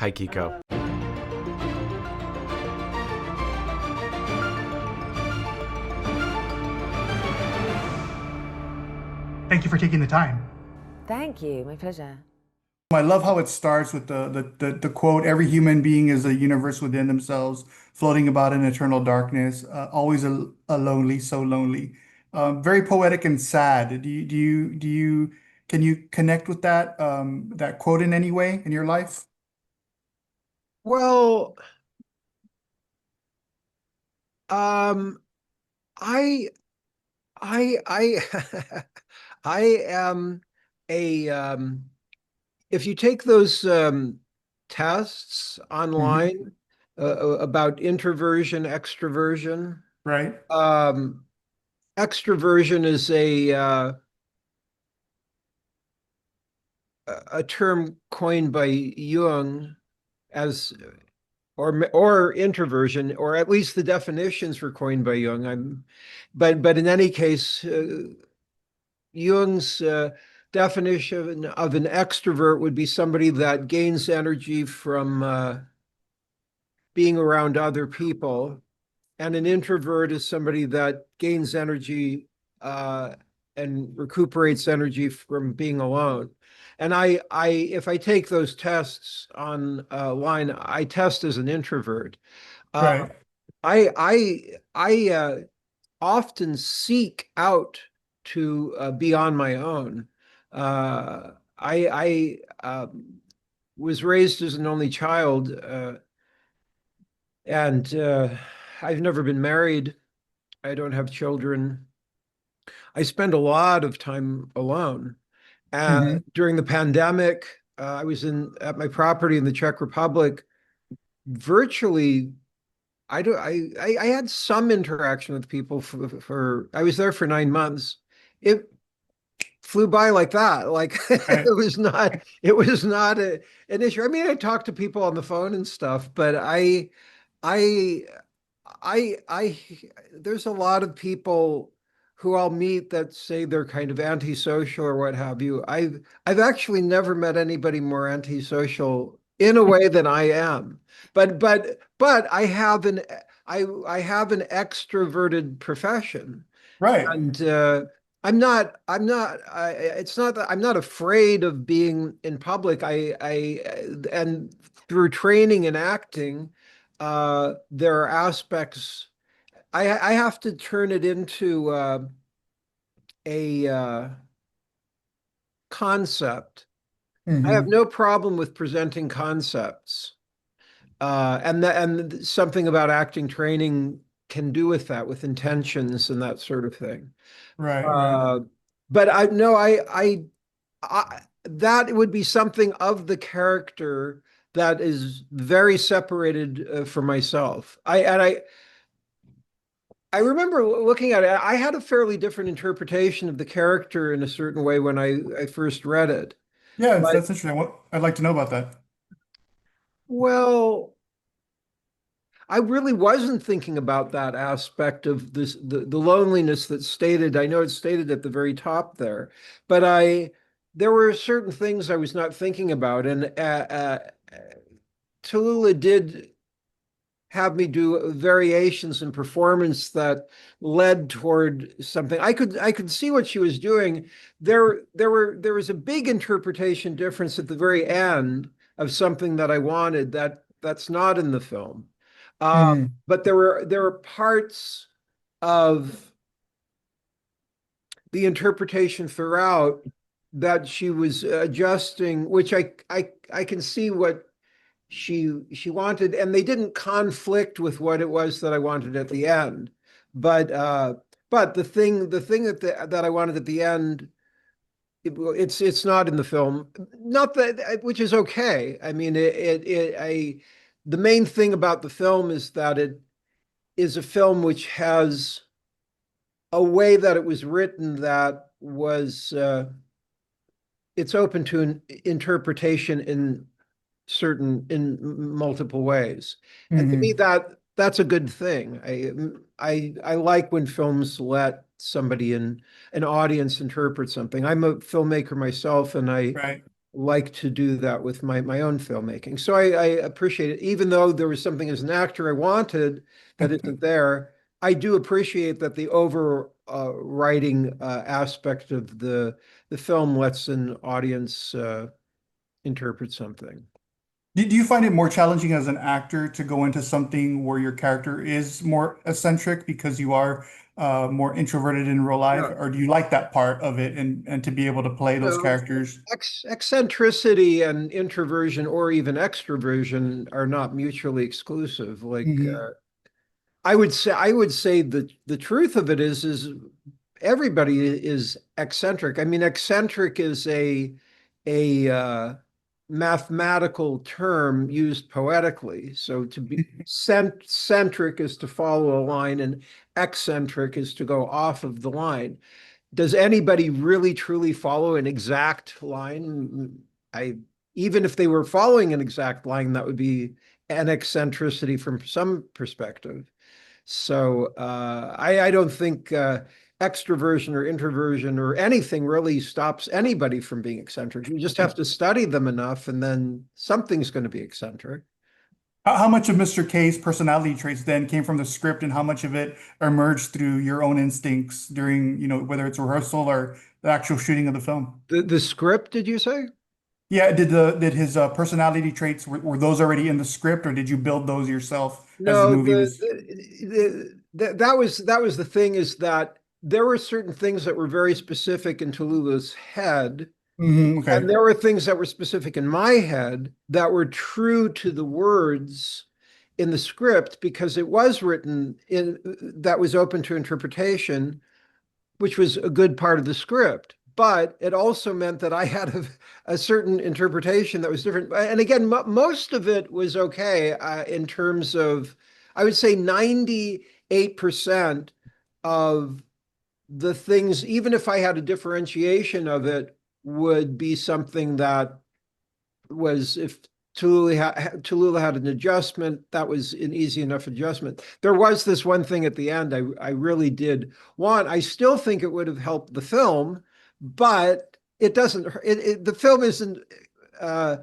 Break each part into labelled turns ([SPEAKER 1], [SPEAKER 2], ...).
[SPEAKER 1] Hi, Kiko.
[SPEAKER 2] Thank you for taking the time.
[SPEAKER 3] Thank you. My pleasure.
[SPEAKER 2] I love how it starts with the quote, "Every human being is a universe within themselves, floating about in eternal darkness, always a lonely, so lonely." Very poetic and sad. Can you connect with that quote in any way in your life?
[SPEAKER 4] Well, um, I, I, I am a, if you take those tests
[SPEAKER 2] Hmm.
[SPEAKER 4] online about introversion, extroversion,
[SPEAKER 2] Right.
[SPEAKER 4] um, extroversion is a term coined by Jung as or introversion, or at least the definitions were coined by Jung. But in any case, Jung's definition of an extrovert would be somebody that gains energy from being around other people, and an introvert is somebody that gains energy uh, and recuperates energy from being alone. And if I take those tests online, I test as an introvert. Uh,
[SPEAKER 2] Right.
[SPEAKER 4] I often seek out to be on my own. I was raised as an only child, and I've never been married. I don't have children. I spend a lot of time alone.
[SPEAKER 2] Hmm.
[SPEAKER 4] During the pandemic, I was in at my property in the Czech Republic. Virtually, I had some interaction with people for I was there for 9 months. It flew by like that. Like
[SPEAKER 2] Right.
[SPEAKER 4] it was not an issue. I mean, I talked to people on the phone and stuff, but I I there's a lot of people who I'll meet that say they're kind of antisocial or what have you. I've actually never met anybody more antisocial in a way than I am. But I have an extroverted profession,
[SPEAKER 2] Right.
[SPEAKER 4] and it's not that I'm not afraid of being in public. And through training and acting, there are aspects. I have to turn it into a concept. I have
[SPEAKER 2] Hmm.
[SPEAKER 4] no problem with presenting concepts, and something about acting training can do with that, with intentions and that sort of thing.
[SPEAKER 2] Right. Right.
[SPEAKER 4] Uh, but I no, I that would be something of the character that is very separated from myself. I remember looking at it. I had a fairly different interpretation of the character in a certain way when I first read it.
[SPEAKER 2] Yeah,
[SPEAKER 4] But
[SPEAKER 2] that's interesting. I'd like to know about that.
[SPEAKER 4] well, I really wasn't thinking about that aspect of the loneliness that's stated. I know it's stated at the very top there, but I there were certain things I was not thinking about, and Tallulah did have me do variations in performance that led toward something. I could see what she was doing. There was a big interpretation difference at the very end of something that I wanted that's not in the film. Uh,
[SPEAKER 2] Hmm.
[SPEAKER 4] but there were parts of the interpretation throughout that she was adjusting, which I can see what she wanted, and they didn't conflict with what it was that I wanted at the end. But the thing that I wanted at the end, it's not in the film. Not that, which is okay. I mean, the main thing about the film is that it is a film which has a way that it was written that was it's open to an interpretation in multiple ways. And to me,
[SPEAKER 2] Hmm.
[SPEAKER 4] that's a good thing. I like when films let somebody in an audience interpret something. I'm a filmmaker myself, and
[SPEAKER 2] Right.
[SPEAKER 4] like to do that with my own filmmaking. So I appreciate it, even though there was something as an actor I wanted that isn't there. I do appreciate that the overwriting aspect of the film lets an audience interpret something.
[SPEAKER 2] Do you find it more challenging as an actor to go into something where your character is more eccentric because you are more introverted in real life,
[SPEAKER 4] Yeah.
[SPEAKER 2] or do you like that part of it and to be able to play those
[SPEAKER 4] No,
[SPEAKER 2] characters?
[SPEAKER 4] eccentricity and introversion or even extroversion are not mutually exclusive. Like
[SPEAKER 2] Hmm.
[SPEAKER 4] I would say the truth of it is everybody is eccentric. I mean, eccentric is a mathematical term used poetically. So to be centric is to follow a line, and eccentric is to go off of the line. Does anybody really truly follow an exact line? I Even if they were following an exact line, that would be an eccentricity from some perspective. So I don't think extroversion or introversion or anything really stops anybody from being eccentric. You just have to study them enough, and then something's going to be eccentric.
[SPEAKER 2] How much of Mr. K's personality traits then came from the script, and how much of it emerged through your own instincts during, whether it's rehearsal or the actual shooting of the film?
[SPEAKER 4] The script, did you say?
[SPEAKER 2] Yeah, did his personality traits were those already in the script, or did you build those yourself as the
[SPEAKER 4] No,
[SPEAKER 2] movie was?
[SPEAKER 4] that was the thing, is that there were certain things that were very specific in Tallulah's head,
[SPEAKER 2] Okay.
[SPEAKER 4] and there were things that were specific in my head that were true to the words in the script, because it was written in that was open to interpretation, which was a good part of the script. But it also meant that I had a certain interpretation that was different. And again, most of it was okay in terms of, I would say 98% of the things, even if I had a differentiation of it, would be something that was, if Tallulah had an adjustment, that was an easy enough adjustment. There was this one thing at the end I really did want. I still think it would have helped the film, but it doesn't. The film isn't uh,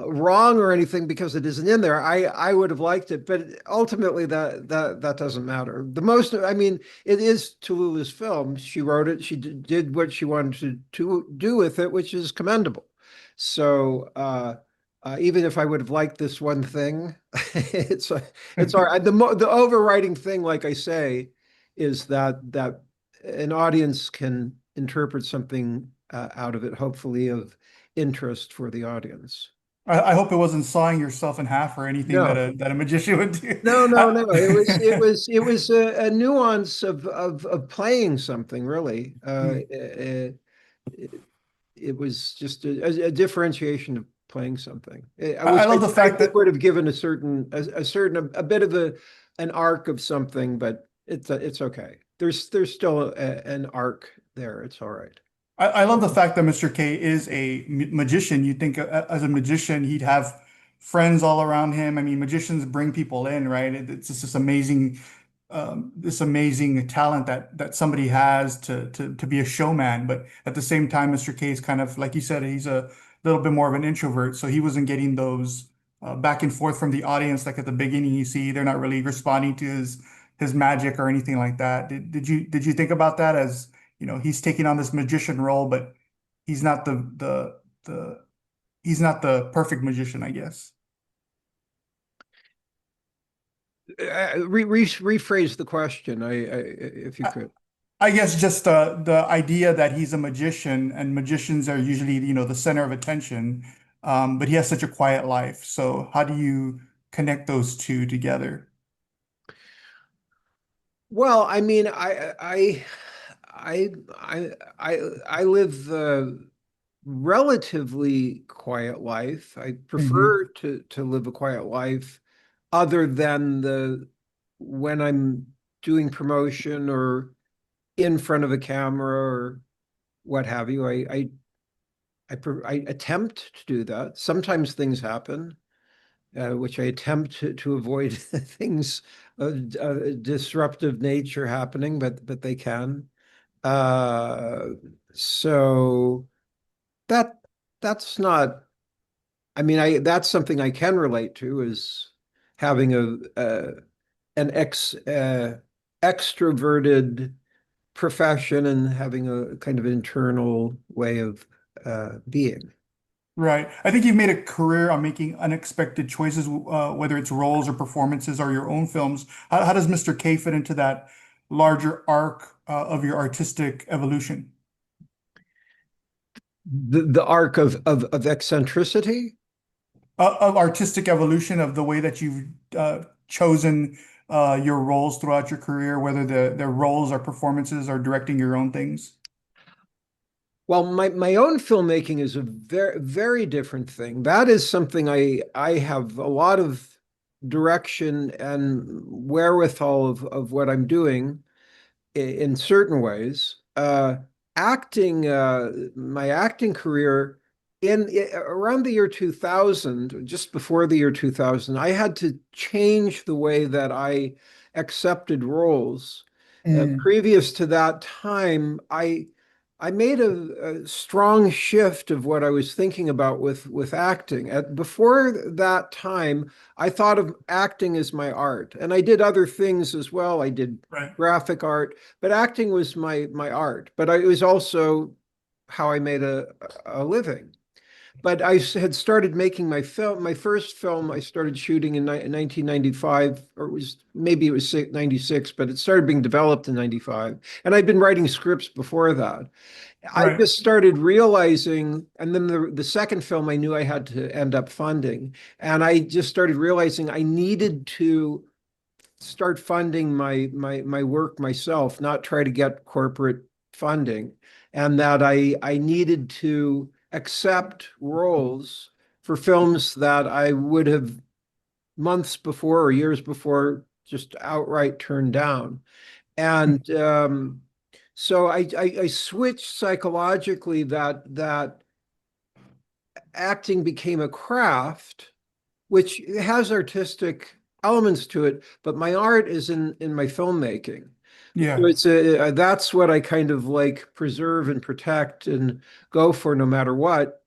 [SPEAKER 4] wrong or anything because it isn't in there. I would have liked it, but ultimately that doesn't matter. The most, I mean, it is Tallulah's film. She wrote it. She did what she wanted to do with it, which is commendable. So even if I would have liked this one thing, it's it's all right. The overriding thing, like I say, is that an audience can interpret something out of it, hopefully of interest for the audience.
[SPEAKER 2] I hope it wasn't sawing yourself in half or anything that
[SPEAKER 4] No,
[SPEAKER 2] a magician would do.
[SPEAKER 4] no, no, no. It was a nuance of playing something, really. It was just a differentiation of playing something,
[SPEAKER 2] I
[SPEAKER 4] which
[SPEAKER 2] love the
[SPEAKER 4] I
[SPEAKER 2] fact
[SPEAKER 4] think
[SPEAKER 2] that
[SPEAKER 4] would have given a bit of an arc of something, but it's okay. There's still an arc there. It's all right.
[SPEAKER 2] I love the fact that Mr. K is a magician. You think as a magician, he'd have friends all around him. I mean, magicians bring people in, right? It's just this amazing talent that somebody has to be a showman. But at the same time, Mr. K is kind of like you said, he's a little bit more of an introvert, so he wasn't getting those back and forth from the audience. Like at the beginning, you see they're not really responding to his magic or anything like that. Did you think about that as, he's taking on this magician role, but he's not the he's not the perfect magician, I guess.
[SPEAKER 4] Rephrase the question, if you
[SPEAKER 2] I,
[SPEAKER 4] could.
[SPEAKER 2] I guess just the idea that he's a magician and magicians are usually, the center of attention, but he has such a quiet life. So how do you connect those two together?
[SPEAKER 4] Well, I mean, I, I live a relatively quiet life. I
[SPEAKER 2] Hmm.
[SPEAKER 4] prefer to live a quiet life, other than the when I'm doing promotion or in front of a camera or what have you. I attempt to do that. Sometimes things happen, which I attempt to avoid things of disruptive nature happening, but they can. Uh, so that. that's not, I mean, that's something I can relate to, is having an extroverted profession and having a kind of internal way of being.
[SPEAKER 2] Right. I think you've made a career on making unexpected choices, whether it's roles or performances or your own films. How does Mr. K fit into that larger arc of your artistic evolution?
[SPEAKER 4] The arc of eccentricity.
[SPEAKER 2] Of artistic evolution of the way that you've chosen your roles throughout your career, whether the roles or performances or directing your own things.
[SPEAKER 4] Well, my own filmmaking is a very different thing. That is something I have a lot of direction and wherewithal of what I'm doing in certain ways. Acting, my acting career around the year 2000, just before the year 2000, I had to change the way that I accepted roles.
[SPEAKER 2] Mm,
[SPEAKER 4] Previous to that time, I made a strong shift of what I was thinking about with acting. Before that time, I thought of acting as my art, and I did other things as well. I did
[SPEAKER 2] right.
[SPEAKER 4] graphic art, but acting was my art. But it was also how I made a living. But I had started making my film. My first film I started shooting in 1995, or it was 96, but it started being developed in 95. And I'd been writing scripts before that. I
[SPEAKER 2] Right.
[SPEAKER 4] just started realizing, and then the second film I knew I had to end up funding. And I just started realizing I needed to start funding my work myself, not try to get corporate funding, and that I needed to accept roles for films that I would have months before or years before just outright turned down. And so I switched psychologically, that acting became a craft which has artistic elements to it, but my art is in my filmmaking. So
[SPEAKER 2] Yeah.
[SPEAKER 4] it's that's what I kind of like preserve and protect and go for no matter what.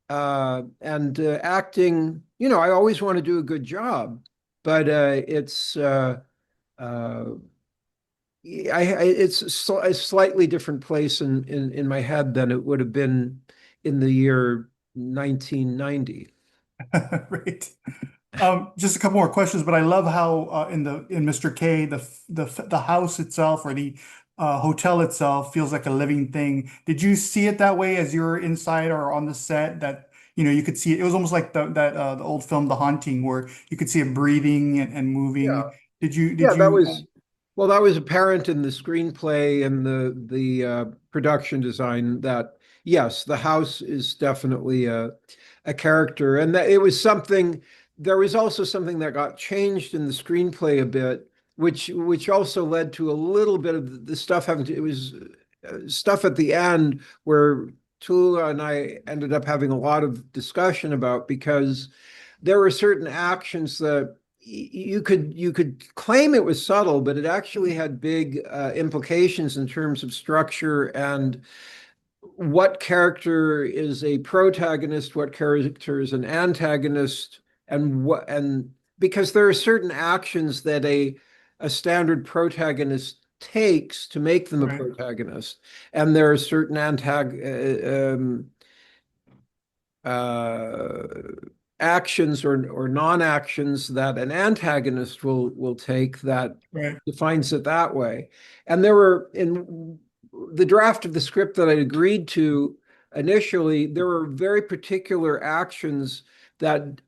[SPEAKER 4] And acting, I always want to do a good job, but it's uh, it's a slightly different place in my head than it would have been in the year 1990.
[SPEAKER 2] Right. Just a couple more questions, but I love how in Mr. K the house itself or the hotel itself feels like a living thing. Did you see it that way as you were inside or on the set that you could see it? It was almost like the old film The Haunting where you could see it breathing and
[SPEAKER 4] Yeah.
[SPEAKER 2] moving. Did
[SPEAKER 4] Yeah, that
[SPEAKER 2] you
[SPEAKER 4] was well, that was apparent in the screenplay and the production design that yes, the house is definitely a character, and that it was something. There was also something that got changed in the screenplay a bit, which also led to a little bit of the stuff having to. It was stuff at the end where Tula and I ended up having a lot of discussion about, because there were certain actions that you could claim it was subtle, but it actually had big implications in terms of structure and what character is a protagonist, what character is an antagonist, and because there are certain actions that a standard protagonist takes to make them a
[SPEAKER 2] right,
[SPEAKER 4] protagonist, and there are certain uh, actions or non-actions that an antagonist will take that
[SPEAKER 2] right,
[SPEAKER 4] defines it that way. And there were in the draft of the script that I agreed to initially, there were very particular actions that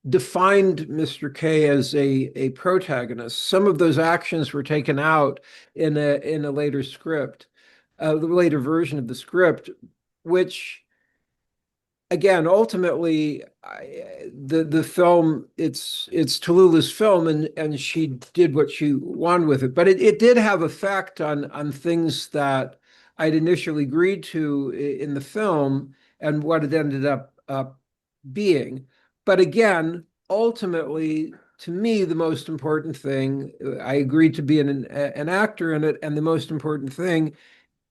[SPEAKER 4] defined Mr. K as a protagonist. Some of those actions were taken out in a later script, the later version of the script, which again, ultimately, the film, it's Tallulah's film, and she did what she wanted with it. But it did have effect on things that I'd initially agreed to in the film and what it ended up being. But again, ultimately, to me, the most important thing, I agreed to be an actor in it, and the most important thing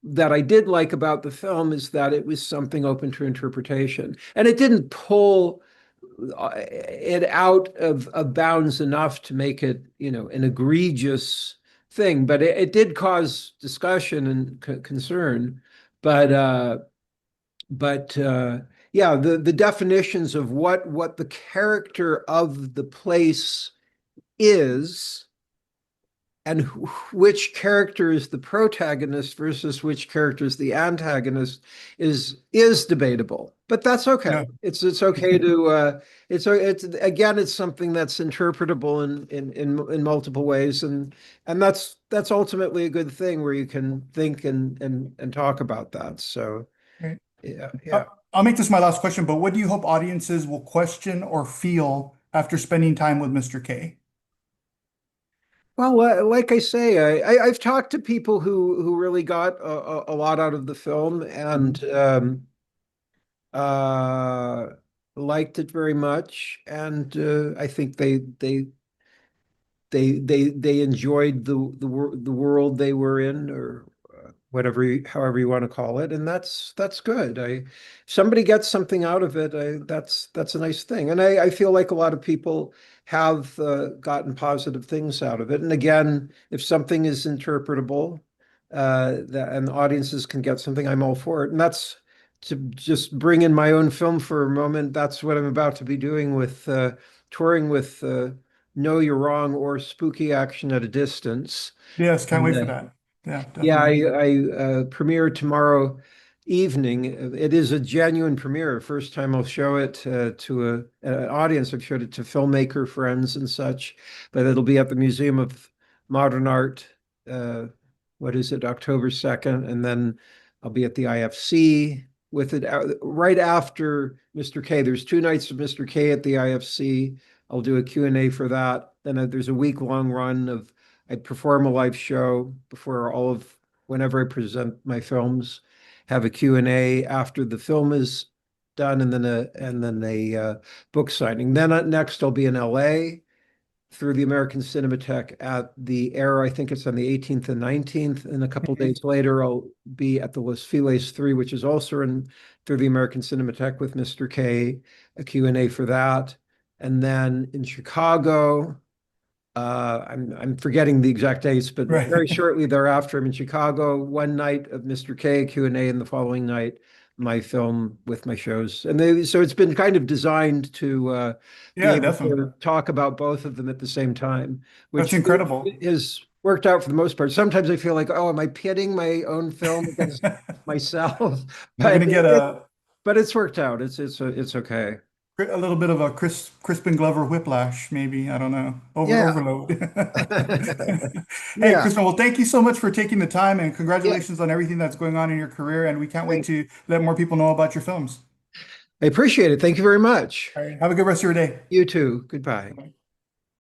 [SPEAKER 4] that I did like about the film is that it was something open to interpretation, and it didn't pull it out of bounds enough to make it, an egregious thing, but it did cause discussion and concern. But yeah, the definitions of what the character of the place is, and which character is the protagonist versus which character is the antagonist is debatable. But that's okay.
[SPEAKER 2] Yeah.
[SPEAKER 4] It's okay to it's again, it's something that's interpretable in multiple ways, and that's ultimately a good thing where you can think and talk about that. So
[SPEAKER 2] Right.
[SPEAKER 4] yeah,
[SPEAKER 2] Uh,
[SPEAKER 4] yeah.
[SPEAKER 2] I'll make this my last question, but what do you hope audiences will question or feel after spending time with Mr. K?
[SPEAKER 4] Well, like I say, I've talked to people who really got a lot out of the film and uh, liked it very much, and I think they enjoyed the world they were in, or whatever, however you want to call it, and that's good. If somebody gets something out of it, that's a nice thing, and I feel like a lot of people have gotten positive things out of it. And again, if something is interpretable, and audiences can get something, I'm all for it. And that's to just bring in my own film for a moment. That's what I'm about to be doing with touring with Know You're Wrong or Spooky Action at a Distance.
[SPEAKER 2] Yes, can't
[SPEAKER 4] And
[SPEAKER 2] wait for that. Yeah,
[SPEAKER 4] yeah,
[SPEAKER 2] definitely.
[SPEAKER 4] I premiere tomorrow evening. It is a genuine premiere. First time I'll show it to an audience. I've showed it to filmmaker friends and such, but it'll be at the Museum of Modern Art. Uh, what is it, October 2nd, and then I'll be at the IFC with it right after Mr. K. There's 2 nights of Mr. K at the IFC. I'll do a Q&A for that. Then there's a week-long run of I perform a live show before whenever I present my films, have a Q&A after the film is done, and then a book signing. Then next I'll be in LA through the American Cinematheque at the Air. I think it's on the 18th and 19th. And a couple of days later, I'll be at the Los Feliz 3, which is also through the American Cinematheque with Mr. K, a Q&A for that. And then in Chicago, I'm forgetting the exact dates, but very
[SPEAKER 2] Right.
[SPEAKER 4] shortly thereafter, I'm in Chicago. One night of Mr. K Q&A, and the following night, my film with my shows. And so it's been kind of designed to be
[SPEAKER 2] Yeah,
[SPEAKER 4] able
[SPEAKER 2] definitely.
[SPEAKER 4] to talk about both of them at the same time,
[SPEAKER 2] That's
[SPEAKER 4] which
[SPEAKER 2] incredible.
[SPEAKER 4] has worked out for the most part. Sometimes I feel like, oh, am I pitting my own film against myself?
[SPEAKER 2] We're
[SPEAKER 4] But
[SPEAKER 2] gonna get
[SPEAKER 4] but it's worked out. It's okay.
[SPEAKER 2] a little bit of a Crispin Glover whiplash, maybe. I don't know.
[SPEAKER 4] Yeah.
[SPEAKER 2] Overload. Hey,
[SPEAKER 4] Yeah.
[SPEAKER 2] Crispin, well, thank you so much for taking the time and
[SPEAKER 4] Yeah.
[SPEAKER 2] congratulations on everything that's going on in your career. And we can't wait
[SPEAKER 4] Thank
[SPEAKER 2] to let more people know about your films.
[SPEAKER 4] I appreciate it. Thank you very much.
[SPEAKER 2] All right. Have a good rest of your day.
[SPEAKER 4] You too. Goodbye.
[SPEAKER 2] Bye.